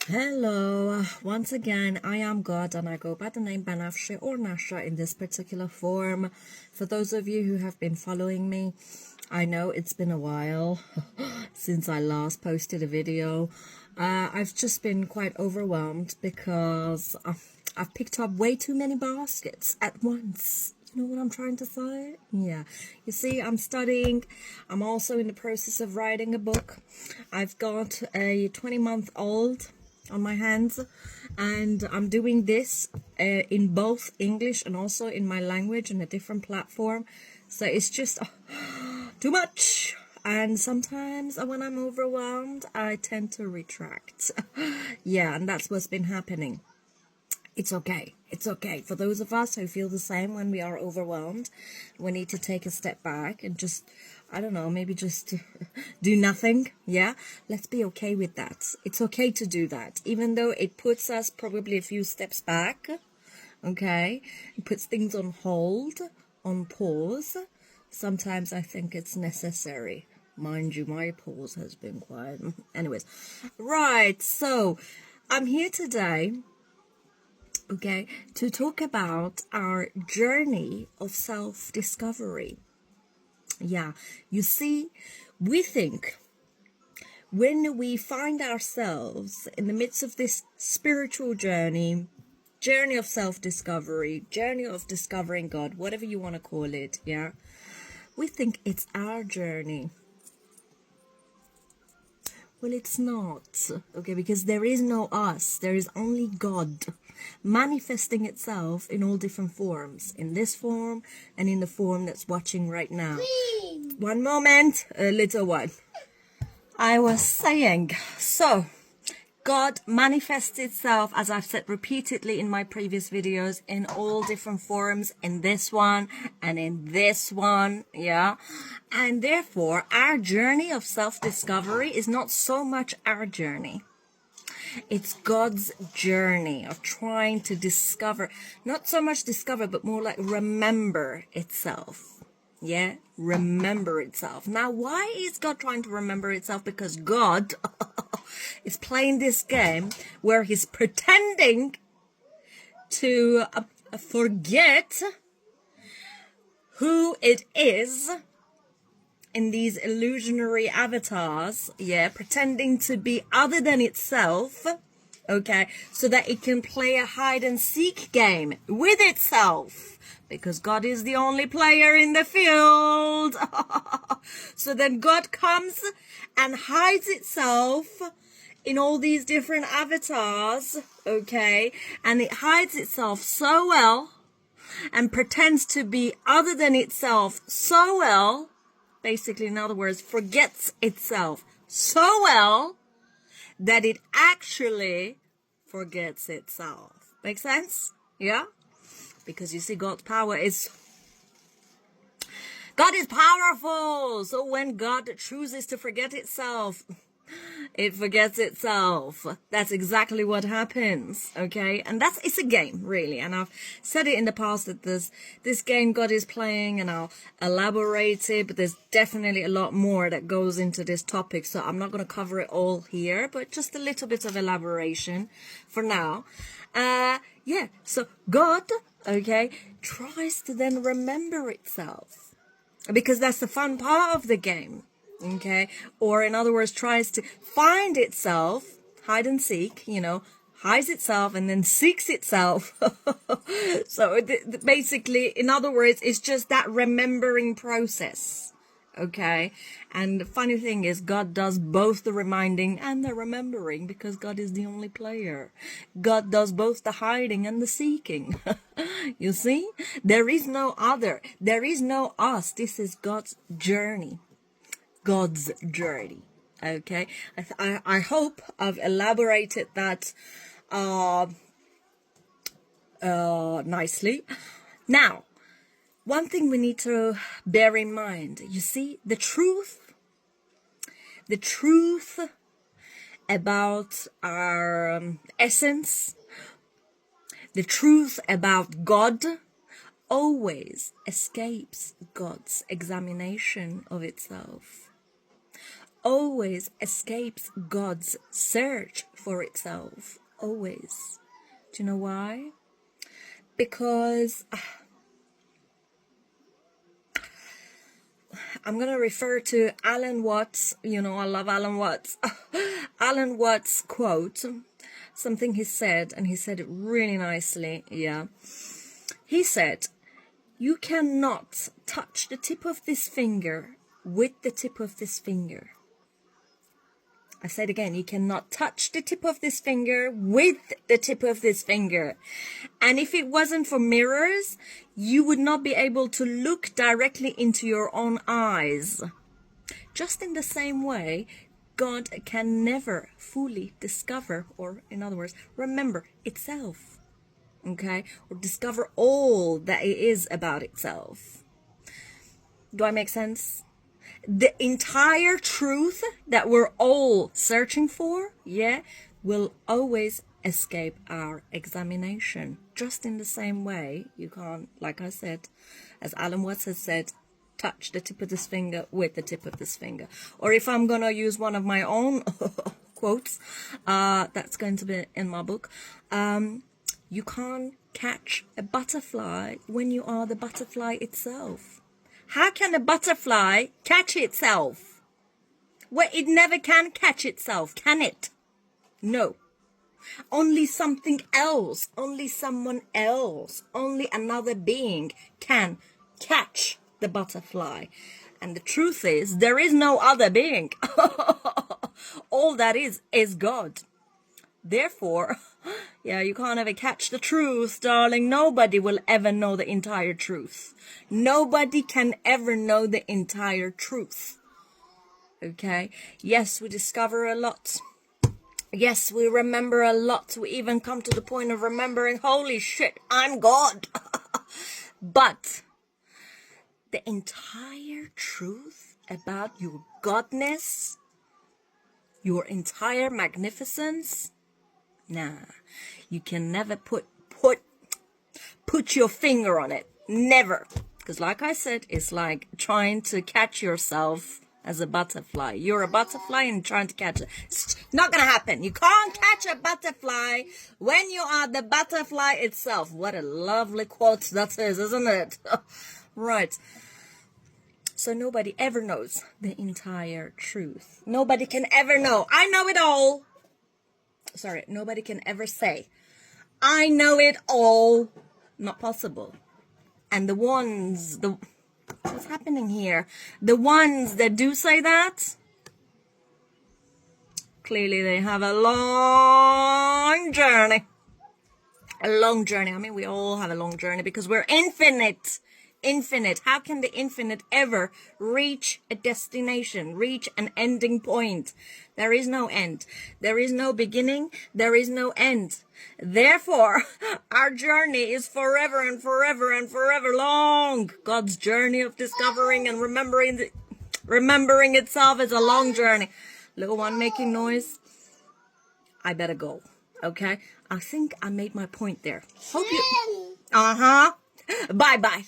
Hello, once again, I am God and I go by the name Banafshe or Nasha in this particular form. For those of you who have been following me, I know it's been a while since I last posted a video. I've just been quite overwhelmed because I've picked up way too many baskets at once. You know what I'm trying to say? Yeah. You see, I'm studying. I'm also in the process of writing a book. I've got a 20-month-old on my hands, and I'm doing this in both English and also in my language on a different platform. So it's just too much. And sometimes when I'm overwhelmed, I tend to retract. Yeah, and that's what's been happening. It's okay. It's okay. For those of us who feel the same when we are overwhelmed, we need to take a step back and just, I don't know, maybe just do nothing. Yeah. Let's be okay with that. It's okay to do that, even though it puts us probably a few steps back. Okay. It puts things on hold, on pause. Sometimes I think it's necessary. Mind you, my pause has been quiet. Anyways. Right. So I'm here today, okay, to talk about our journey of self-discovery. Yeah, you see, we think when we find ourselves in the midst of this spiritual journey of self-discovery, journey of discovering God, whatever you want to call it, yeah, we think it's our journey. Well, it's not, okay, because there is no us. There is only God manifesting itself in all different forms, in this form and in the form that's watching right now. Please. One moment, a little one. I was saying, so God manifests itself, as I've said repeatedly in my previous videos, in all different forms, in this one and in this one, yeah. And therefore, our journey of self-discovery is not so much our journey. It's God's journey of trying to discover, not so much discover, but more like remember itself. Yeah, remember itself. Now, why is God trying to remember itself? Because God is playing this game where he's pretending to forget who it is in these illusionary avatars, yeah, pretending to be other than itself, okay, so that it can play a hide and seek game with itself, because God is the only player in the field. So then God comes and hides itself in all these different avatars, okay, and it hides itself so well and pretends to be other than itself so well, basically, in other words, forgets itself so well that it actually forgets itself. Make sense? Yeah? Because you see, God is powerful. So when God chooses to forget itself, it forgets itself. That's exactly what happens, okay? And it's a game, really. And I've said it in the past that this game God is playing, and I'll elaborate it, but there's definitely a lot more that goes into this topic. So I'm not going to cover it all here, but just a little bit of elaboration for now. Yeah, so God, okay, tries to then remember itself, because that's the fun part of the game. Okay, or in other words, tries to find itself, hide and seek, hides itself and then seeks itself. So basically, in other words, it's just that remembering process. Okay, and the funny thing is, God does both the reminding and the remembering, because God is the only player. God does both the hiding and the seeking. You see, there is no other. There is no us. This is God's journey. God's journey. Okay, I hope I've elaborated that nicely. Now, one thing we need to bear in mind, you see, the truth about our essence, the truth about God always escapes God's examination of itself. always escapes God's search for itself. Always. Do you know why? Because I'm going to refer to Alan Watts. You know, I love Alan Watts. Alan Watts quote, something he said, and he said it really nicely. Yeah. He said, "You cannot touch the tip of this finger with the tip of this finger." I said again, you cannot touch the tip of this finger with the tip of this finger. And if it wasn't for mirrors, you would not be able to look directly into your own eyes. Just in the same way, God can never fully discover, or in other words, remember itself. Okay? Or discover all that it is about itself. Do I make sense? The entire truth that we're all searching for, yeah, will always escape our examination. Just in the same way, you can't, like I said, as Alan Watts has said, touch the tip of this finger with the tip of this finger. Or if I'm gonna use one of my own quotes, that's going to be in my book, you can't catch a butterfly when you are the butterfly itself. How can a butterfly catch itself? Well, it never can catch itself, can it? No. Only something else, only someone else, only another being can catch the butterfly. And the truth is, there is no other being. All that is God. Therefore, yeah, you can't ever catch the truth, darling. Nobody will ever know the entire truth. Nobody can ever know the entire truth. Okay? Yes, we discover a lot. Yes, we remember a lot. We even come to the point of remembering, holy shit, I'm God. But the entire truth about your godness, your entire magnificence, nah, you can never put your finger on it. Never. Because like I said, it's like trying to catch yourself as a butterfly. You're a butterfly and trying to catch it. It's not going to happen. You can't catch a butterfly when you are the butterfly itself. What a lovely quote that is, isn't it? Right. So nobody ever knows the entire truth. Nobody can ever know. I know it all. Sorry, nobody can ever say, I know it all. Not possible. And what's happening here? The ones that do say that, clearly they have a long journey. A long journey. I mean, we all have a long journey because we're infinite. Infinite. How can the infinite ever reach a destination, reach an ending point? There is no end. There is no beginning. There is no end. Therefore, our journey is forever and forever and forever long. God's journey of discovering and remembering itself is a long journey. Little one making noise. I better go. Okay? I think I made my point there. Hope you... Bye-bye.